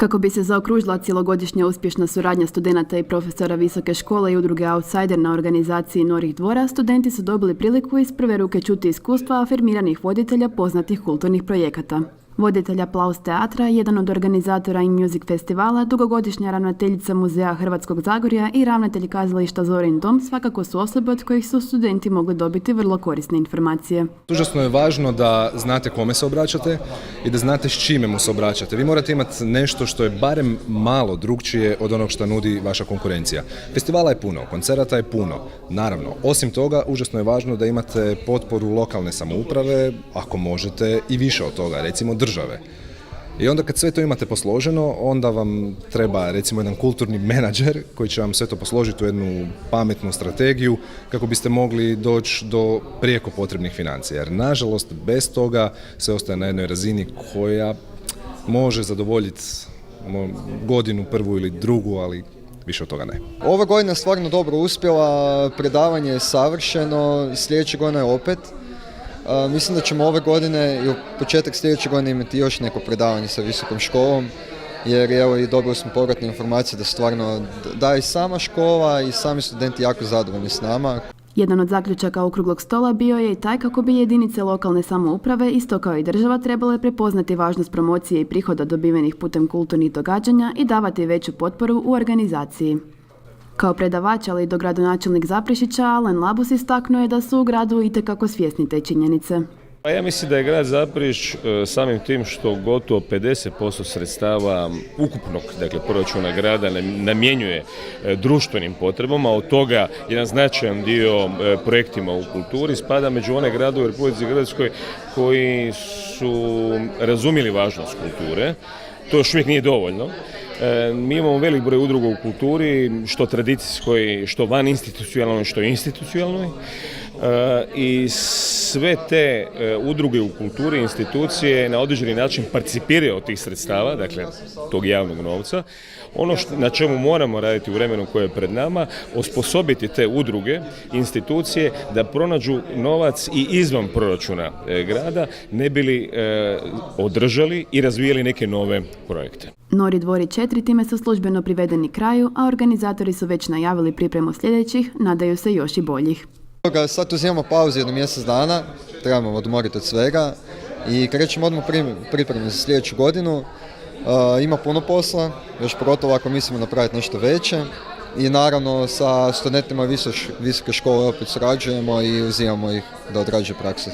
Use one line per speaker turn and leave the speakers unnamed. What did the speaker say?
Kako bi se zaokružila cjelogodišnja uspješna suradnja studenata i profesora visoke škole i udruge Outsider na organizaciji Norih dvora, studenti su dobili priliku iz prve ruke čuti iskustva afirmiranih voditelja poznatih kulturnih projekata. Voditelj Aplauz teatra, jedan od organizatora In Music festivala, dugogodišnja ravnateljica Muzeja Hrvatskog Zagorja i ravnatelj kazališta Zorin dom svakako su osobe od kojih su studenti mogli dobiti vrlo korisne informacije.
Užasno je važno da znate kome se obraćate i da znate s čime mu se obraćate. Vi morate imati nešto što je barem malo drukčije od onog što nudi vaša konkurencija. Festivala je puno, koncerata je puno. Naravno, osim toga, užasno je važno da imate potporu lokalne samouprave, ako možete i više od toga, recimo države. I onda kad sve to imate posloženo, onda vam treba recimo jedan kulturni menadžer koji će vam sve to posložiti u jednu pametnu strategiju kako biste mogli doći do prijeko potrebnih financija. Jer nažalost bez toga se ostaje na jednoj razini koja može zadovoljiti godinu prvu ili drugu, ali više od toga ne.
Ova godina je stvarno dobro uspjela, predavanje je savršeno, sljedeće godine opet. Mislim da ćemo ove godine i u početak sljedeće godine imati još neko predavanje sa visokom školom, jer evo i dobili smo povratne informacije da stvarno da i sama škola i sami studenti jako zadovoljni s nama.
Jedan od zaključaka okruglog stola bio je i taj kako bi jedinice lokalne samouprave, isto kao i država, trebale prepoznati važnost promocije i prihoda dobivenih putem kulturnih događanja i davati veću potporu u organizaciji. Kao predavač, ali i dogradonačelnik Zaprešića, Alen Labus istaknuo je da su u gradu itekako svjesni te činjenice.
Pa ja mislim da je grad Zaprešić samim tim što gotovo 50% sredstava ukupnog, dakle, proračuna grada namjenjuje društvenim potrebama, od toga jedan značajan dio projektima u kulturi spada među one gradove u Republici Hrvatskoj koji su razumjeli važnost kulture. To još uvijek nije dovoljno. Mi imamo velik broj udruga u kulturi, što tradicijskoj, što van institucionalnoj, što institucionalnoj. I sve te udruge u kulturi i institucije na određeni način participiraju od tih sredstava, dakle tog javnog novca. Ono na čemu moramo raditi u vremenu koje je pred nama, osposobiti te udruge, institucije da pronađu novac i izvan proračuna grada, ne bi li održali i razvijali neke nove projekte.
Nori dvori 4 time su službeno privedeni kraju, a organizatori su već najavili pripremu sljedećih, nadaju se još i boljih.
Sad uzimamo pauzu jedno mjesec dana, trebamo odmoriti od svega i krećemo odmah pripreme za sljedeću godinu. Ima puno posla, još pogotovo ako mislimo napraviti nešto veće i naravno sa studentima visoke škole opet surađujemo i uzimamo ih da odrađuju praksu.